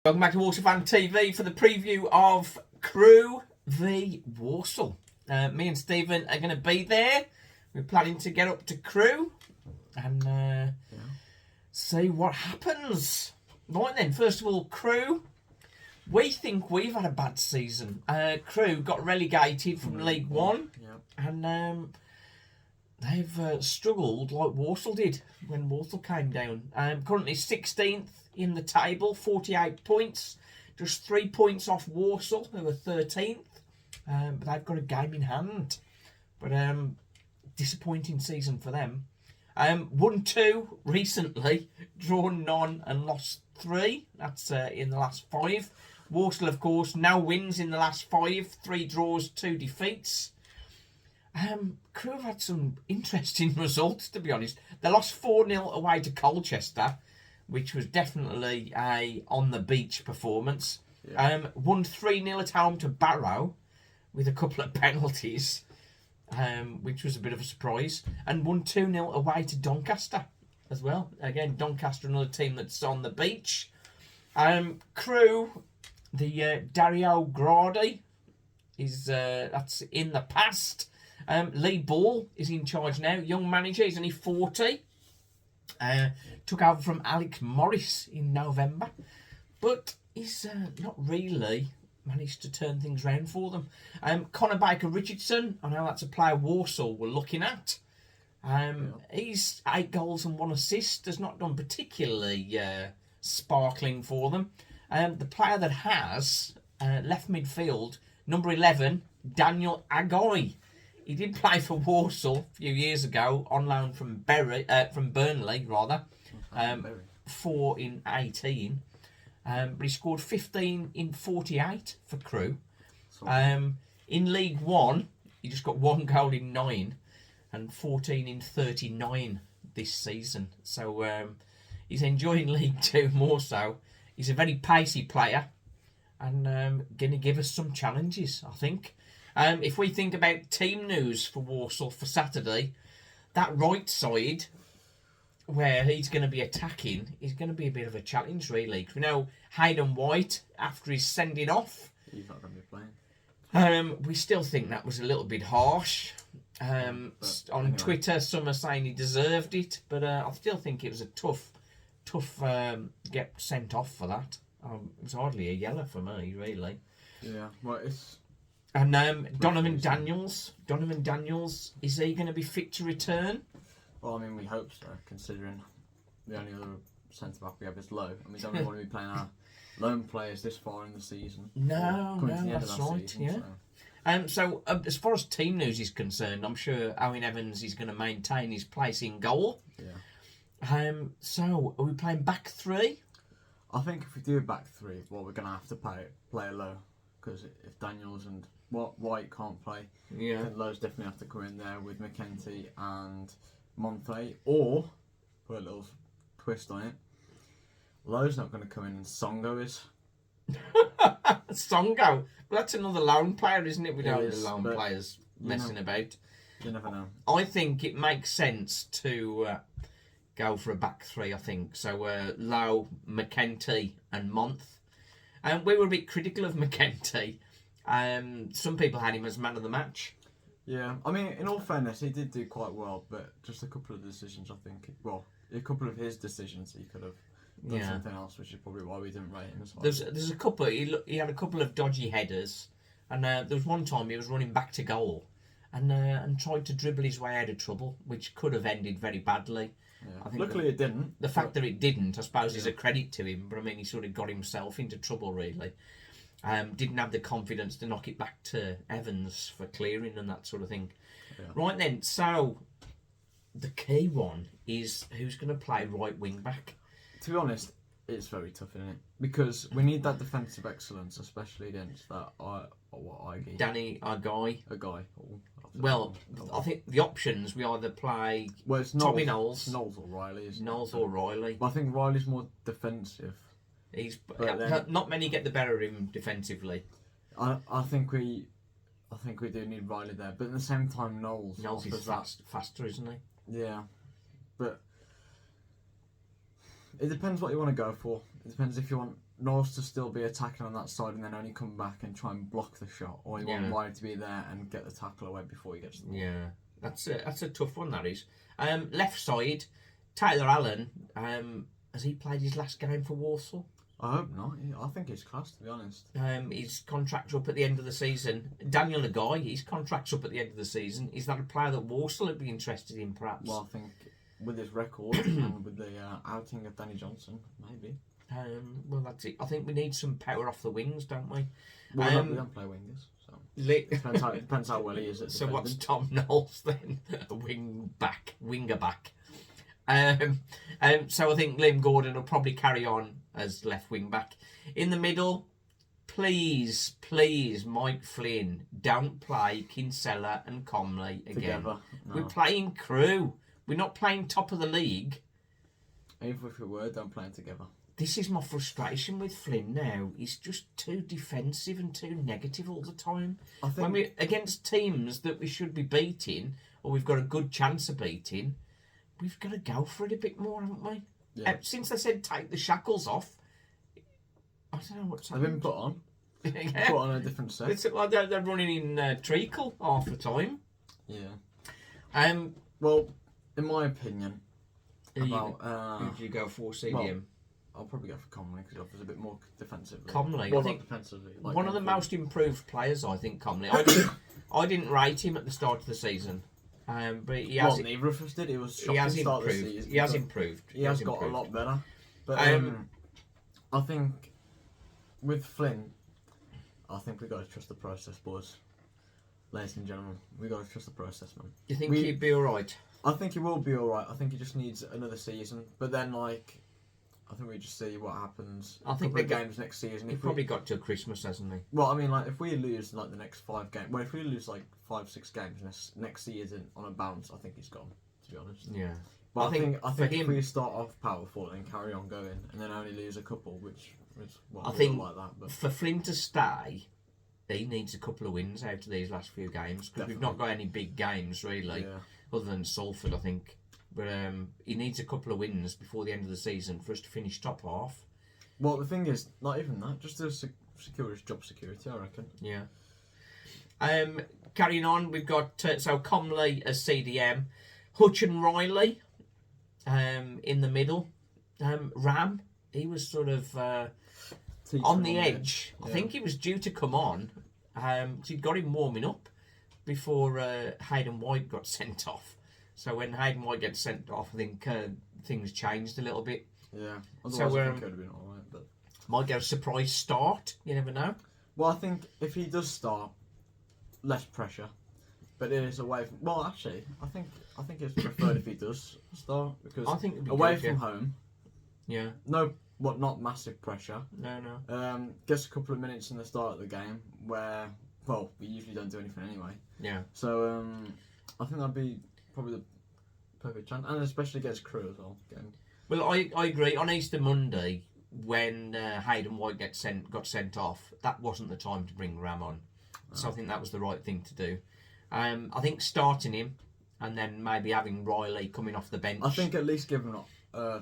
Welcome back to Walsall Fan TV for the preview of Crewe v Walsall. Me and Stephen are going to be there. We're planning to get up to Crewe and see what happens. Right then, first of all, Crewe. We think we've had a bad season. Crewe got relegated from League One, and they've struggled like Walsall did when Walsall came down. Currently 16th in the table, 48 points, just 3 points off Walsall, who are 13th. But they've got a game in hand. But disappointing season for them. Won 2 recently, drawn none and lost 3. That's in the last 5. Walsall, of course, now wins in the last 5. 3 draws, 2 defeats. Crewe have had some interesting results, to be honest. They lost 4-0 away to Colchester, which was definitely a on-the-beach performance. Won 3-0 at home to Barrow with a couple of penalties, which was a bit of a surprise. And won 2-0 away to Doncaster as well. Again, Doncaster, another team that's on the beach. Crewe, the Dario Gradi, that's in the past. Lee Ball is in charge now. Young manager, he's only 40. Took over from Alex Morris in November. But he's not really managed to turn things around for them. Connor Baker-Richardson, I know that's a player Walsall were looking at. He's 8 goals and 1 assist. Has not done particularly sparkling for them. The player that has left midfield, number 11, Daniel Agoy. He did play for Walsall a few years ago on loan from Burnley, 4 in 18. But he scored 15 in 48 for Crewe. In League One, he just got 1 goal in 9 and 14 in 39 this season. So he's enjoying League 2 more so. He's a very pacey player and going to give us some challenges, I think. If we think about team news for Walsall for Saturday, that right side where he's going to be attacking is going to be a bit of a challenge, really. We know Hayden White, after his sending off, he's not going to be playing. We still think that was a little bit harsh. On Twitter, some are saying he deserved it, but I still think it was a tough get sent off for that. It was hardly a yellow for me, really. Yeah, well, it's... And Donovan Daniels, is he going to be fit to return? Well, I mean, we hope so, considering the only other centre-back we have is Lowe. And we don't really want to be playing our lone players this far in the season. No, that's right, season, yeah. So as far as team news is concerned, I'm sure Owen Evans is going to maintain his place in goal. Yeah. So, are we playing back 3? I think if we do a back 3, well, we're going to have to play Lowe. Because if Daniels and White can't play, then Lowe's definitely have to come in there with McKenty and Monte, or put a little twist on it. Lowe's not going to come in and Songo is. Songo? Well, that's another loan player, isn't it? We don't have the loan players messing about. You never know. I think it makes sense to go for a back 3, I think. So Lowe, McKenty and Month. We were a bit critical of McKenty. Some people had him as man of the match. Yeah, I mean, in all fairness, he did do quite well, but just a couple of decisions, I think. Well, a couple of his decisions, he could have done something else, which is probably why we didn't rate him as high. There's a couple. He had a couple of dodgy headers, and there was one time he was running back to goal, and tried to dribble his way out of trouble, which could have ended very badly. Yeah. I think luckily it didn't. The fact that it didn't, I suppose, is a credit to him. But I mean, he sort of got himself into trouble, really. Didn't have the confidence to knock it back to Evans for clearing and that sort of thing. Yeah. Right then, so the key one is who's going to play right wing back. To be honest, it's very tough, isn't it? Because we need that defensive excellence, especially against that Danny Agai. Well, I think the options, we either play Tommy Knowles. Knowles or Riley. Knowles or Riley. But I think Riley's more defensive. Not many get the better of him defensively. I think we do need Riley there, but at the same time, Knowles is faster, isn't he? Yeah, but it depends what you want to go for. It depends if you want North to still be attacking on that side and then only come back and try and block the shot, or you want Wide to be there and get the tackle away before he gets to the ball. Yeah, that's a tough one, that is. Left side, Taylor Allen, has he played his last game for Walsall? I hope not. I think he's class, to be honest. His contract's up at the end of the season. Daniel Agai, his contract's up at the end of the season. Is that a player that Walsall would be interested in, perhaps? Well, I think with his record and with the outing of Danny Johnson, maybe. Well, that's it. I think we need some power off the wings, don't we? Well, we don't play wingers, so it depends how well he is at So defending. what's Tom Knowles then? A winger back. So I think Liam Gordon will probably carry on as left wing back. In the middle, please, Mike Flynn, don't play Kinsella and Comley again. Together, no. We're playing Crewe. We're not playing top of the league. Even if we were, don't play them together. This is my frustration with Flynn now. He's just too defensive and too negative all the time. When we're against teams that we should be beating, or we've got a good chance of beating, we've got to go for it a bit more, haven't we? Yeah. Since they said take the shackles off, I don't know what's happened. They've been put on. Yeah. Put on a different set. It's like they're running in treacle half the time. Yeah. Well, in my opinion, Who about do you go for, CDM? I'll probably go for Comley because he offers a bit more defensively. Comley, well, I think, not defensively. Like one of the most improved players, I think, Comley. I didn't rate him at the start of the season, but he has. Well, neither of us did. He was shocking He has start improved. of the season. He has improved. He has got a lot better. But I think with Flynn, I think we got to trust the process, boys. Ladies and gentlemen, we got to trust the process, man. You think he'd be all right? I think he will be all right. I think he just needs another season. But then, I think we just see what happens. I think the games next season. He probably got till Christmas, hasn't he? Well, I mean, if we lose the next 5 games, if we lose 5-6 games next season on a bounce, I think he's gone. To be honest. Yeah. But I think if we start off powerful and carry on going, and then only lose a couple, which is I think like that. But for Flynn to stay, he needs a couple of wins out of these last few games because we've not got any big games really, other than Salford, I think. But he needs a couple of wins before the end of the season for us to finish top half. Well, the thing is, not even that, just to secure his job security, I reckon. Yeah. Carrying on, we've got so Comley as CDM, Hutch and Riley in the middle. Ram, he was sort of on the edge. I think he was due to come on. She'd got him warming up before Hayden White got sent off. So when Hayden White gets sent off, I think things changed a little bit. Yeah. Otherwise, I think it would have been alright. But might get a surprise start. You never know. Well, I think if he does start, less pressure. But it is away from. Well, actually, I think it's preferred if he does start because I think it'd be away good, from home. Yeah. Not massive pressure. No. Gets a couple of minutes in the start of the game where, well, we usually don't do anything anyway. Yeah. So I think that'd be probably the perfect chance, and especially against Crewe as well. Game. Well, I agree. On Easter Monday, when Hayden White got sent off, that wasn't the time to bring Ram on. So I think that was the right thing to do. I think starting him and then maybe having Riley coming off the bench. I think at least give him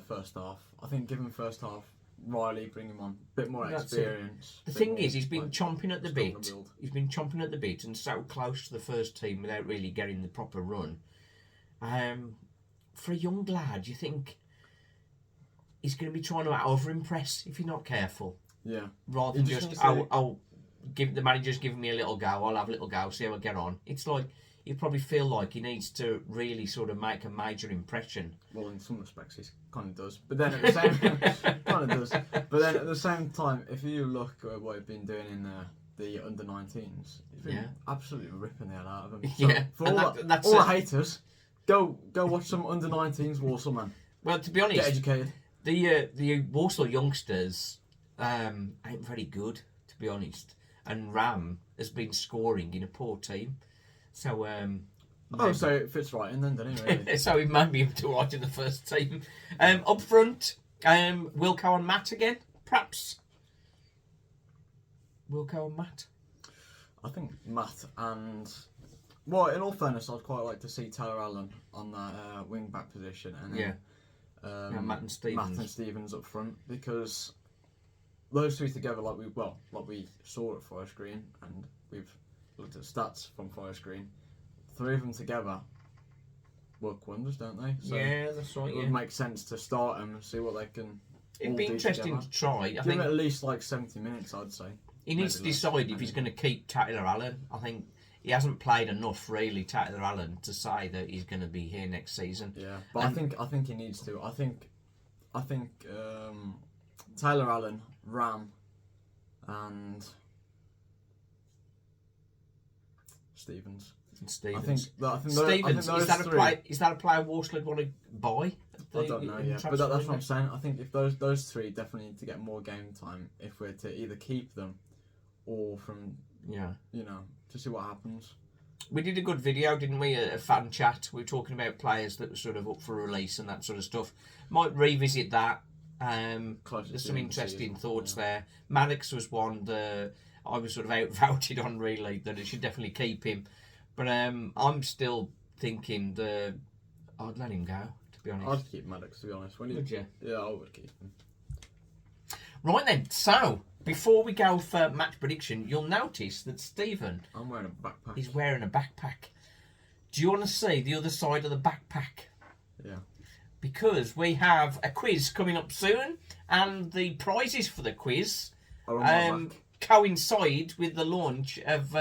first half. I think give him first half. Riley, bring him on. Bit more experience. The thing is, he's been chomping at the bit. He's been chomping at the bit and so close to the first team without really getting the proper run. For a young lad, you think he's going to be trying to over-impress if you're not careful. Yeah. Rather than just, give the manager's giving me a little go, I'll have a little go, see how I get on. It's like, you probably feel like he needs to really sort of make a major impression. Well, in some respects, he kind of does. But then at the same kind of does. But then at the same time, if you look at what he's been doing in the under-19s, he's been absolutely ripping the hell out of them. So for all the haters, go watch some under-19s Walsall, man. Well, to be honest, get educated. The Walsall youngsters ain't very good, to be honest. And Ram has been scoring in a poor team. So, so it fits right in then, doesn't it? Really? So he might be able to right in the first team. Up front, Wilco and Matt again, perhaps. Wilco and Matt. I think Matt and... Well, in all fairness, I'd quite like to see Taylor Allen on that wing-back position. And then, Matt and Stevens. Matt and Stevens up front, because those three together, like we saw at Forest Green, and we've looked at stats from Forest Green. Three of them together work wonders, don't they? So yeah, that's right. it would make sense to start them and see what they can. It'd be interesting to try. I think him at least like 70 minutes, I'd say. He needs to decide if he's going to keep Tyler Allen. I think he hasn't played enough, really, Tyler Allen, to say that he's going to be here next season. Yeah, but I think he needs to. I think Tyler Allen, Ram, and Stevens. Stevens. I think Stevens, those is that three, a player Walsall would want to buy? I don't know, yeah, but that's what I'm saying. I think if those three definitely need to get more game time if we're to either keep them or to see what happens. We did a good video, didn't we? A fan chat. We were talking about players that were sort of up for release and that sort of stuff. Might revisit that. There's some interesting thoughts there. Maddox was one that I was sort of out-voted on, really, that I should definitely keep him. But I'm still thinking I'd let him go, to be honest. I'd keep Maddox, to be honest. Would you? Yeah, I would keep him. Right then, so before we go for match prediction, you'll notice that Stephen... I'm wearing a backpack. He's wearing a backpack. Do you want to see the other side of the backpack? Yeah. Because we have a quiz coming up soon, and the prizes for the quiz coincide with the launch of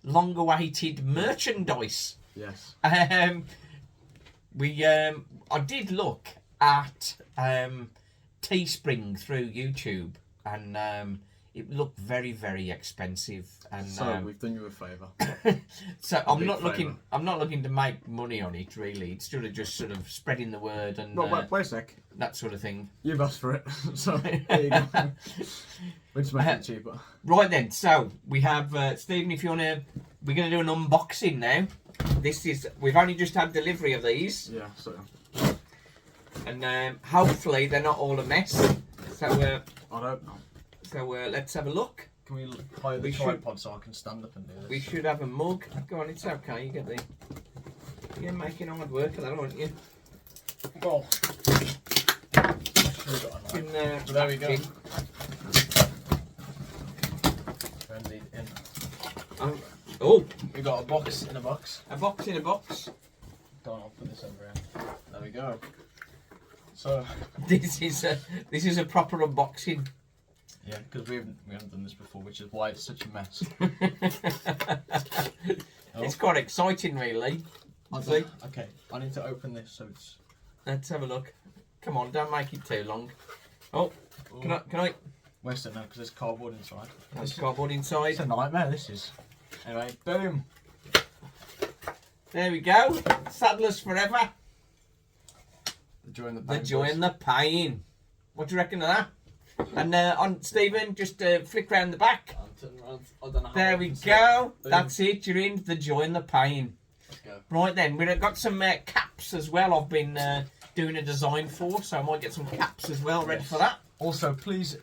long-awaited merchandise. Yes. I did look at Teespring through YouTube, and it looked very, very expensive. And so we've done you a favour. So I'm not looking to make money on it, really. It's just sort of spreading the word and wait a sec. that sort of thing. You've asked for it, so there you go. We're just making it cheaper. Right then, so we have Stephen. If you want to, we're going to do an unboxing now. We've only just had delivery of these. Yeah, so. And hopefully they're not all a mess. So I don't know. So let's have a look. Can we hide the tripod so I can stand up and do this? We should have a mug. Go on, it's okay. You get the. You're making hard work of that, aren't you? Well, there we go. Oh, we got a box in a box. A box in a box. Go on, I'll put this over here. There we go. So this is a proper unboxing. Yeah, because we haven't done this before, which is why it's such a mess. It's quite exciting, really. Okay, I need to open this so it's. Let's have a look. Come on, don't make it too long. Oh, can I? Where's it now? Because there's cardboard inside. There's cardboard inside. It's a nightmare. This is. Anyway, boom. There we go. Saddlers forever. The joy and the pain. The joy and the pain. What do you reckon of that? And on Stephen, just flick round the back. I don't know how there we go. That's it. You're in the joy and the pain. Let's go. Right then, we've got some caps as well. I've been doing a design for, so I might get some caps as well ready for that. Also, please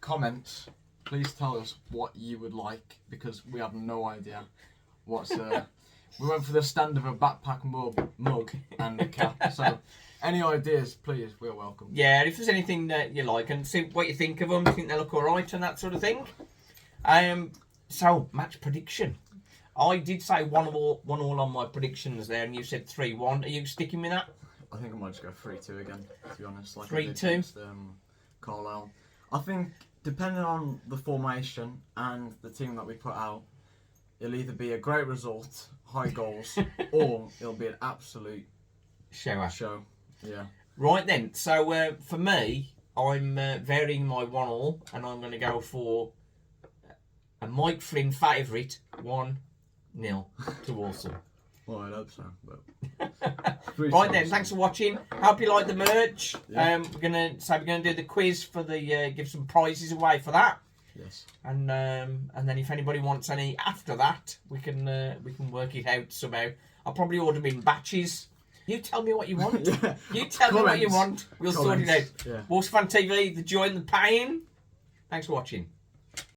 comment. Please tell us what you would like, because we have no idea what's. We went for the stand of a backpack mug and a cap. So. Any ideas, please, we're welcome. Yeah, if there's anything that you like and see what you think of them, think they look alright and that sort of thing. So, match prediction. I did say 1-1 on my predictions there, and you said 3-1. Are you sticking with that? I think I might just go 3-2 again, to be honest. Like 3-2? Carlisle. I think, depending on the formation and the team that we put out, it'll either be a great result, high goals, or it'll be an absolute show. Yeah. Right then, so for me, I'm varying my 1-1, and I'm going to go for a Mike Flynn favourite 1-0 to Walsall. Well, I hope so. But right then, thanks for watching. Hope you like the merch. Yeah. We're gonna do the quiz for the give some prizes away for that. Yes. And then if anybody wants any after that, we can work it out somehow. I'll probably order them in batches. You tell me what you want. Yeah. You tell me what you want. We'll sort it out. Yeah. Walsall Fan TV, the joy and the pain. Thanks for watching.